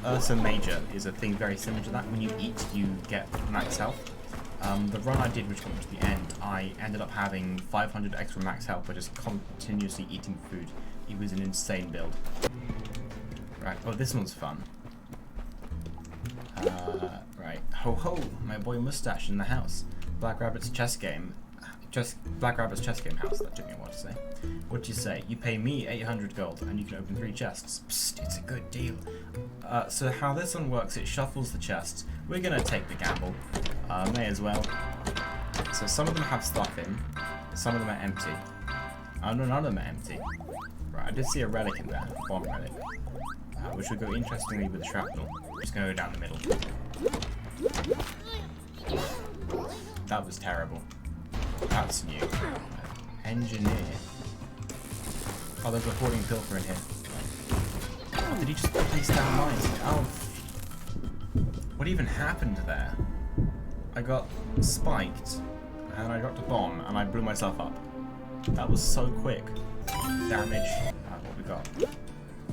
Ursa Major is a thing very similar to that. When you eat, you get max health. The run I did, which got me to the end, I ended up having 500 extra max health by just continuously eating food. It was an insane build. Right, oh, this one's fun. Right, ho ho, my boy Mustache in the house. Black Rabbit's chess game. Black Rabbit's chess game house, that took me a while to say. What'd you say? You pay me 800 gold and you can open 3 chests. Psst, it's a good deal. So how this one works, it shuffles the chests. We're gonna take the gamble. May as well. So some of them have stuff in, some of them are empty. None of them are empty. Right, I did see a relic in there, a bomb relic. Which would go interestingly with the shrapnel. Just gonna go down the middle. That was terrible. That's new. Engineer. Oh, there's a hoarding pilfer in here. Oh, did he just place down mines? Oh. What even happened there? I got spiked, and I dropped a bomb, and I blew myself up. That was so quick. Damage. What we got?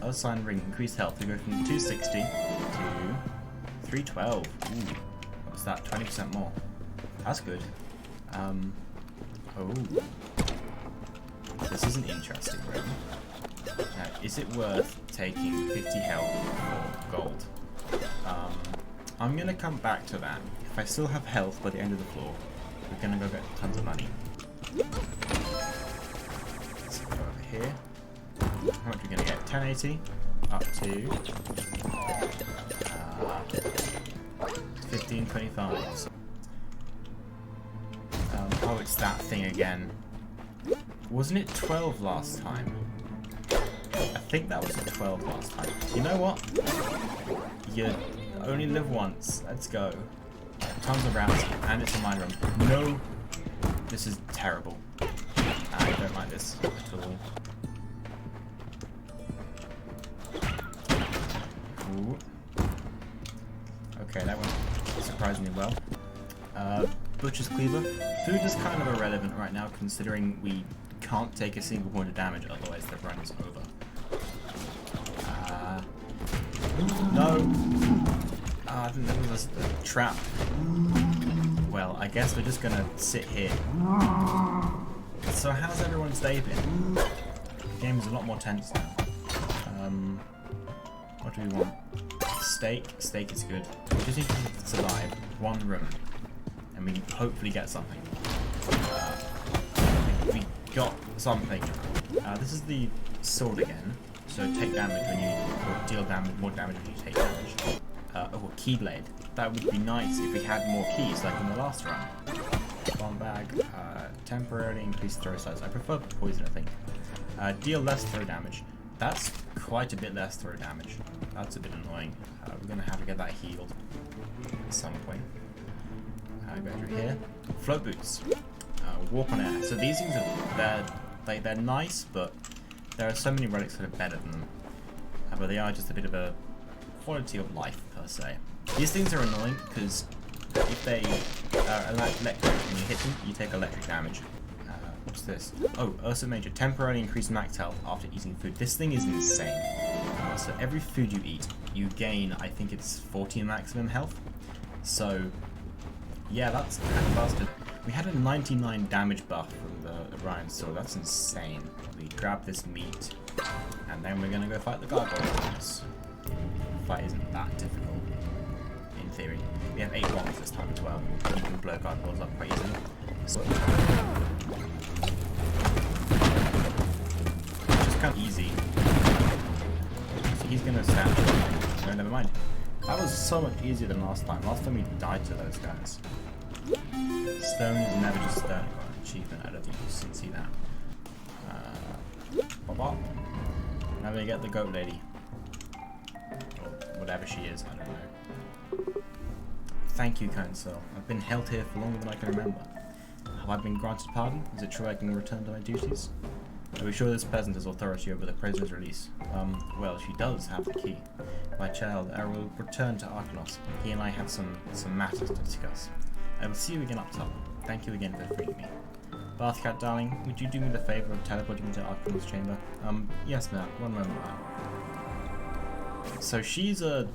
Unseen ring, increased health. We go from 260 to 312. Ooh. What's that? 20% more. That's good. Oh. This is an interesting ring. Is it worth taking 50 health for gold? I'm gonna come back to that. If I still have health by the end of the floor, we're gonna go get tons of money. Let's go over here. How much are we gonna get? 1080 up to 1525. Oh, it's that thing again. Wasn't it 12 last time? I think that was a 12 last time. You know what? You only live once. Let's go. Tons of rats, and it's a mine room. No! This is terrible. I don't like this at all. Ooh. Okay, that went surprisingly well. Butcher's Cleaver. Food is kind of irrelevant right now, considering we can't take a single point of damage, otherwise the run is over. No! I think that was a trap. Well, I guess we're just gonna sit here. So how's everyone's day been? The game is a lot more tense now. What do we want? Steak? Steak is good. We just need to survive. 1 room. And we hopefully get something. We got something. This is the sword again. So take damage when you, or deal damage, more damage when you take damage. Oh, a keyblade. That would be nice if we had more keys, like in the last run. Bomb bag. Temporarily increase throw size. I prefer poison, I think. Deal less throw damage. That's quite a bit less throw damage. That's a bit annoying. We're gonna have to get that healed at some point. Go through here. Float boots. Walk on air. So these things are they're nice, but there are so many relics that are better than them. But they are just a bit of a quality of life per se. These things are annoying because if they are electric and you hit them, you take electric damage. What's this? Oh, Ursa Major. Temporarily increased max health after eating food. This thing is insane. So every food you eat, you gain, I think it's 40 maximum health. So yeah, that's kind of busted. We had a 99 damage buff from the Orion sword. That's insane. We grab this meat, and then we're gonna go fight the gargoyles. The fight isn't that difficult, in theory. We have 8 bombs this time as well. You can blow gargoyles up quite easily. So, it's just kind of easy. So he's gonna stand. No, never mind. That was so much easier than last time. Last time we died to those guys. Stone is never just stone. Got an achievement. I don't think you can see that. Bop. Now we get the goat lady. Or whatever she is, I don't know. Thank you, kind soul. I've been held here for longer than I can remember. Have I been granted pardon? Is it true I can return to my duties? Are we sure this peasant has authority over the prisoner's release? Well, she does have the key. My child, I will return to Arkanos. He and I have some matters to discuss. I will see you again up top. Thank you again for freeing me. Bathcat, darling, would you do me the favor of teleporting into Arkanos' chamber? Yes, ma'am. One moment, ma'am. So she's a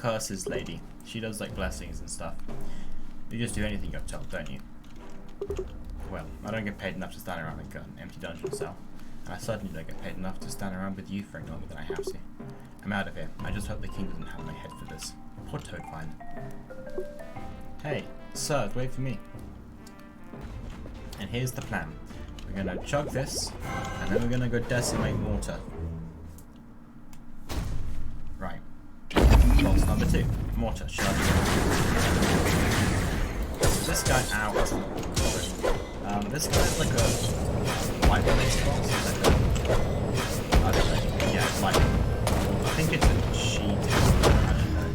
curses lady. She does like blessings and stuff. You just do anything you're told, don't you? Well, I don't get paid enough to stand around like an empty dungeon cell. And I certainly don't get paid enough to stand around with you for any longer than I have to. I'm out of here. I just hope the king doesn't have my head for this. Poor Toadvine. Hey, sir, wait for me. And here's the plan. We're gonna chug this, and then we're gonna go decimate water. Right. Boss number 2. Mortar, chug. This guy, ow, that's not already. This guy's like a light-based boss. Like I don't know. Yeah, it's light. I think it's a cheat. I don't know.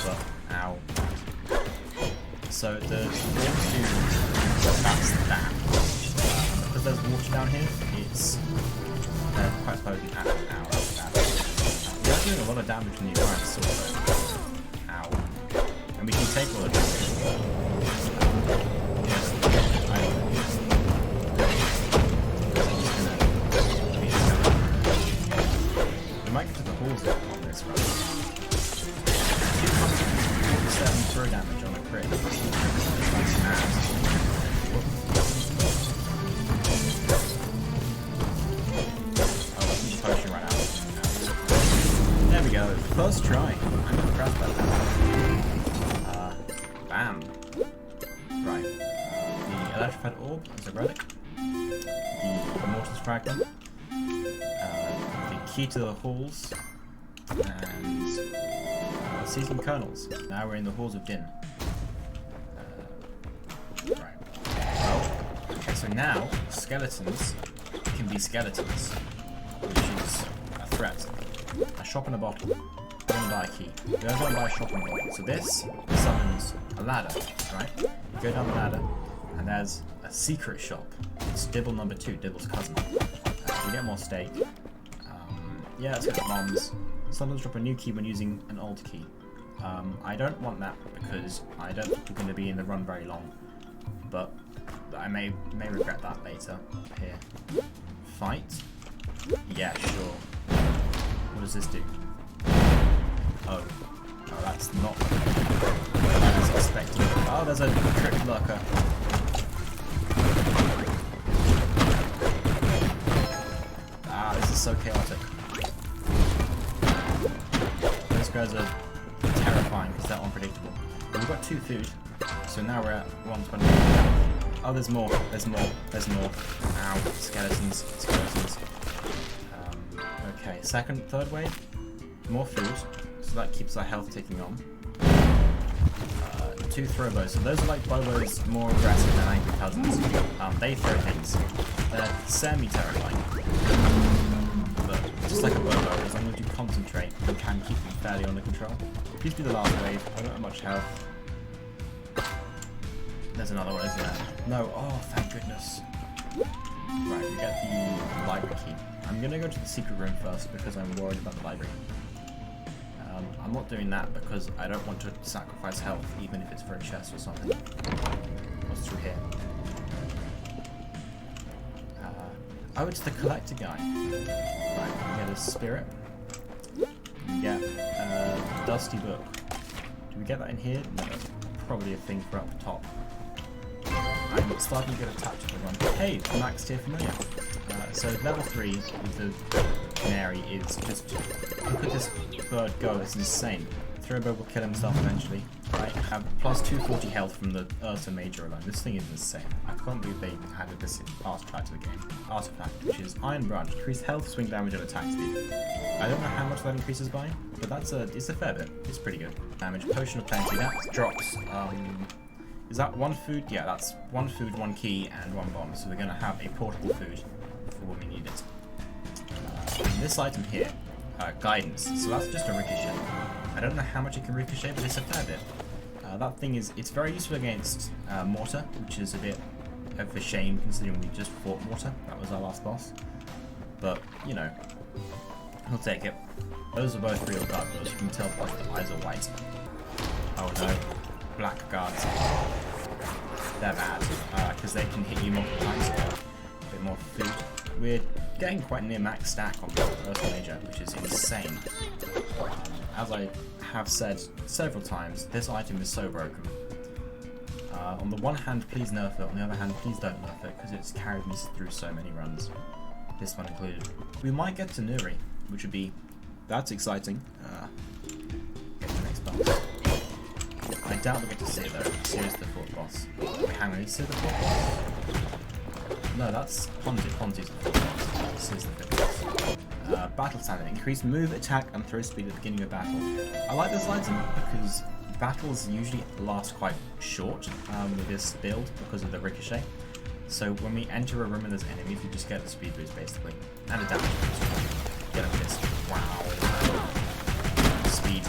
But, ow. So the that's that. Because there's water down here, it's quite potent. Ow, that's bad. We are doing a lot of damage when you try and sword though. Ow. And we can take all the damage. We might get to the halls on this run. 247 throw damage on a crit. That's mad. There we go. First try. I'm impressed by that. Bam. Right. The electrified orb is a relic. The mortar's fragment. The key to the halls. And seasoned kernels. Now we're in the halls of Din. Right. Well, okay, so now skeletons can be skeletons, which is a threat. A shop and a bottle. We're gonna buy a key. We're gonna buy a shop and a bottle. So this summons a ladder, right? You go down the ladder, and there's a secret shop. It's Dibble number 2, Dibble's cousin. You get more steak. Yeah, let's get bombs. Sometimes drop a new key when using an old key. I don't want that because I don't think we're going to be in the run very long. But I may regret that later. Here. Fight? Yeah, sure. What does this do? Oh, that's not what I was expecting. Oh, there's a trick lurker. Ah, this is so chaotic. Those guys are terrifying because they're unpredictable. But we've got 2 food, so now we're at 120. Oh, there's more. There's more. There's more. Ow, skeletons. Skeletons. Okay, third wave, more food, so that keeps our health ticking on. 2 throw bows, so those are like Bobo's more aggressive than angry cousins. They throw things. They're semi-terrifying. But just like a Bobo, as long as you concentrate, you can keep them fairly under control. Please be the last wave, I don't have much health. There's another one, isn't there? No, oh, thank goodness. Right, we get the library key. I'm gonna go to the secret room first because I'm worried about the library. I'm not doing that because I don't want to sacrifice health, even if it's for a chest or something. What's through here? Oh, it's the collector guy. Right, we get a spirit. We get a dusty book. Do we get that in here? No, that's probably a thing for up top. I'm starting to get a tactical run. Hey, Max tier familiar. So level 3 with the canary is just look at this bird go. It's insane. Thoroughbird will kill himself eventually. Right, have plus 240 health from the Ursa Major alone. This thing is insane. I can't believe they added this artifact to the game. Artifact, which is Iron Branch, increased health, swing damage, and attack speed. I don't know how much that increases by, but it's a fair bit. It's pretty good. Damage, Potion of Plenty. That drops. Is that 1 food? Yeah, that's 1 food, 1 key, and 1 bomb. So we're gonna have a portable food for when we need it. And this item here, guidance. So that's just a ricochet. I don't know how much it can ricochet, but it's a fair bit. That thing it's very useful against Mortar, which is a bit of a shame considering we just fought Mortar. That was our last boss. But, you know, we'll take it. Those are both real guard doors. You can tell by the eyes are white. Oh no. Black guards. They're bad, because they can hit you multiple times. A bit more food. We're getting quite near max stack on the Ursa Major, which is insane. as I have said several times, this item is so broken. On the one hand, please nerf it. On the other hand, please don't nerf it, because it's carried me through so many runs. This one included. We might get to Nuri, which would be... That's exciting. Get to the next boss. I doubt we'll get to see it though. See is the fourth boss. Wait, hang on, is it the fourth boss? No, that's Ponzi. Ponzi's the fourth boss. This is the fifth boss. Battle stamina. Increase move, attack, and throw speed at the beginning of battle. I like this item because battles usually last quite short with this build because of the ricochet. So when we enter a room and there's enemies, we just get the speed boost basically. And a damage boost. Get a fist. Wow. Speed.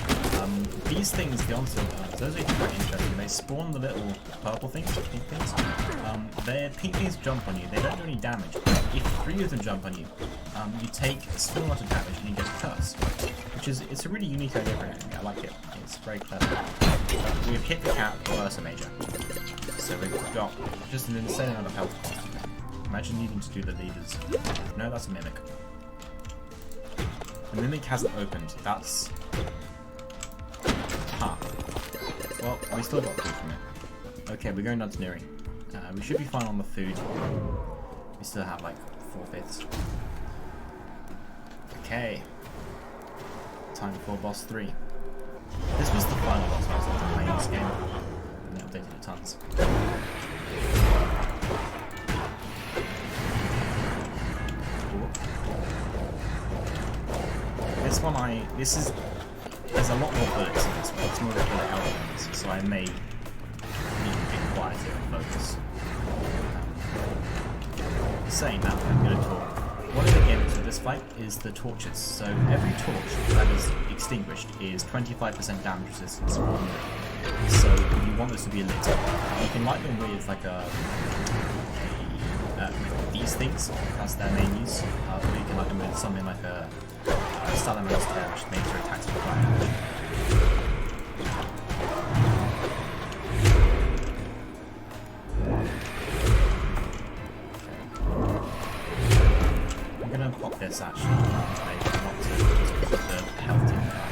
These things, the onslaught guns, those are quite interesting. They spawn the little purple things, pink things. Their pink things jump on you. They don't do any damage. If 3 of them jump on you, you take a small amount of damage and you get a curse. Which is, it's a really unique idea for an enemy. I like it. It's very clever. We've hit the cap versus a major. So we've got just an insane amount of health. Imagine needing to do the leaders. No, that's a mimic. The mimic hasn't opened. That's... Huh. Well, we still got food from it. Okay, we're going down to Nuri. We should be fine on the food. We still have like 4/5. Okay. Time for boss 3. This was the final boss I was playing this game. And they updated it tons. This one there's a lot more bullets in this one. It's more of a bullet element, so I may need to be quieter and focus. Saying that, I'm going to talk. One of the gimmicks of this fight is the torches. So every torch that is extinguished is 25% damage resistance. So you want this to be lit. You can light them with like with these things. That's their main use. Or you can light them with something like a Salaman's Tear, which makes your attacks more damage. I'm gonna pop this actually, maybe not to just put the health in there.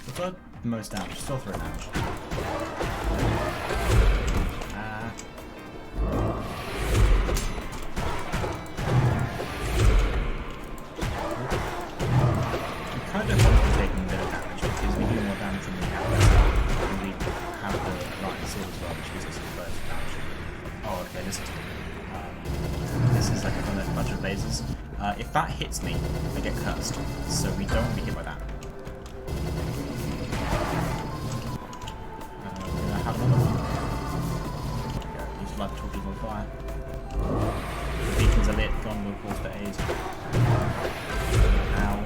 The third most damage, still 3 damage. We kind of want to be taking a bit of damage because we do more damage than we have. And we have the lightning sword as well, which gives us a burst of damage. Oh, okay, this is like a bunch of lasers. If that hits me, I get cursed, so we don't want to be hit by that. We're gonna have another one. There we go. These blood torches on fire. The beacons are lit. Gone will cause for aid. Ow.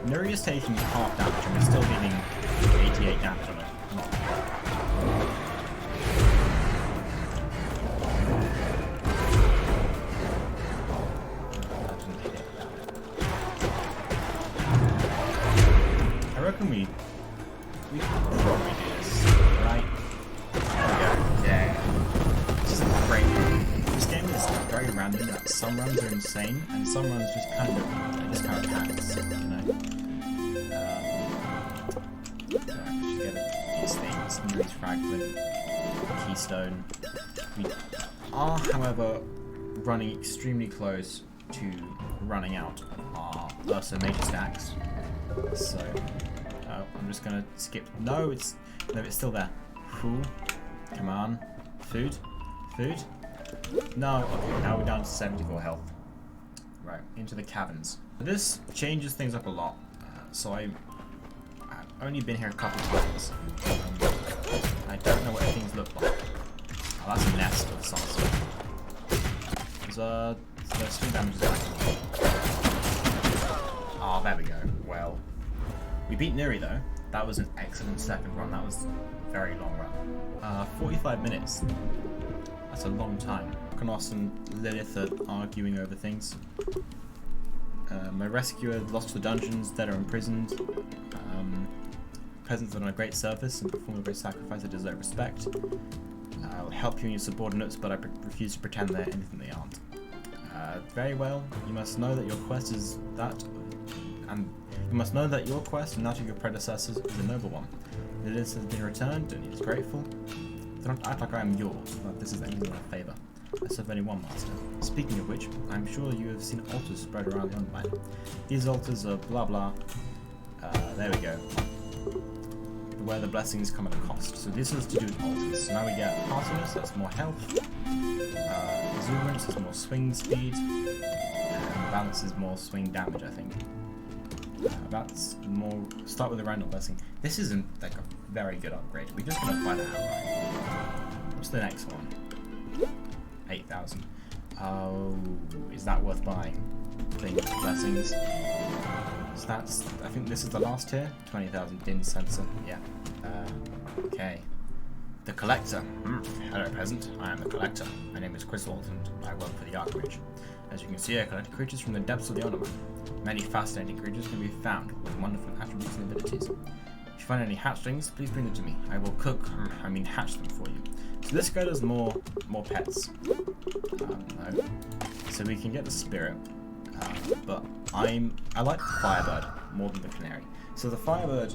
Nuri is taking half damage and we're still dealing 88 damage on it. I reckon we could probably do this, right? There we go. Yeah. This is a great run. This game is very random. Like, some runs are insane and some runs just kind of pants, you know. These things, Nuri's fragment, keystone. We are, however, running extremely close to running out of our Ursa major stacks. So I'm just gonna skip. No, it's still there. Cool. Come on, food. No. Okay, now we're down to 74 health. Right, into the caverns. This changes things up a lot. So I've only been here a couple of times. I don't know what things look like. Oh, that's a nest of some sort. There's 3 damages back. Oh, there we go. Well, we beat Nuri though. That was an excellent second run. That was a very long run. 45 minutes. That's a long time. Knoss and Lilith are arguing over things. My rescuer lost to the dungeons that are imprisoned. peasants are on a great service and perform a great sacrifice that deserve respect. I'll help you and your subordinates, but I refuse to pretend they're anything they aren't. Very well. You must know that your quest is that, and you must know that your quest and that of your predecessors is a noble one. This has been returned, and he is grateful. Do not act like I am yours, but this is anything in a favour. I serve only one master. Speaking of which, I'm sure you have seen altars spread around the UnderMine. These altars are blah blah. There we go. Where the blessings come at a cost. So this is to do with altars. So now we get heartiness, that's more health. Exuberance is more swing speed. And balance is more swing damage, I think. That's more. Start with a random blessing. This isn't like a very good upgrade. We're just gonna find that out, right? What's the next one? 8,000. Oh, is that worth buying? Blessings. So that's. I think this is the last tier. 20,000 din sensor. Yeah. Okay. The Collector. Hello, peasant. I am the Collector. My name is Griswold, and I work for the Archmage. As you can see, I collect creatures from the depths of the UnderMine. Many fascinating creatures can be found with wonderful attributes and abilities. If you find any hatchlings, please bring them to me. I will hatch them for you. So this guy does more pets. No. So we can get the spirit, but I like the Firebird more than the Canary. So the Firebird,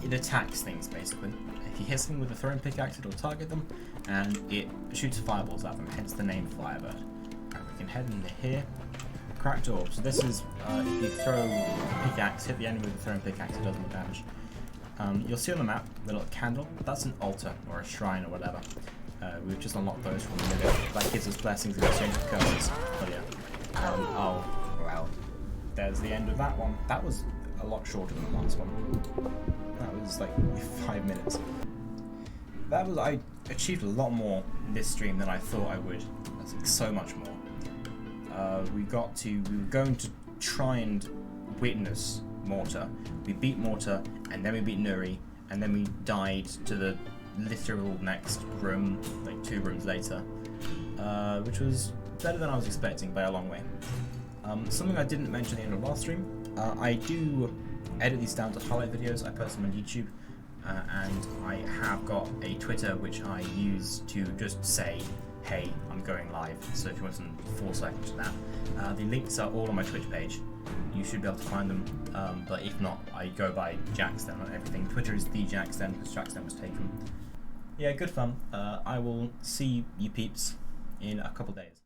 it attacks things basically. If you hit something with a throwing pickaxe, it'll target them, and it shoots fireballs at them. Hence the name Firebird. We can head into here. Cracked orb. So this is if you throw a pickaxe, hit the enemy with a throwing pickaxe, it does more damage. You'll see on the map the little candle. That's an altar or a shrine or whatever. We've just unlocked those from the middle. That gives us blessings in exchange for curses. Oh yeah. Oh well. There's the end of that one. That was a lot shorter than the last one. That was like 5 minutes. I achieved a lot more in this stream than I thought I would. That's like so much more. We were going to try and witness Mortar. We beat Mortar, and then we beat Nuri, and then we died to the literal next room, like 2 rooms later, which was better than I was expecting by a long way. Something I didn't mention at the end of last stream, I do edit these down to highlight videos. I post them on YouTube, and I have got a Twitter which I use to just say, hey, I'm going live. So if you want some 4 seconds of that, the links are all on my Twitch page. You should be able to find them, but if not, I go by Jacksten on everything. Twitter is the Jacksten because Jacksten was taken. Yeah, good fun. I will see you peeps in a couple days.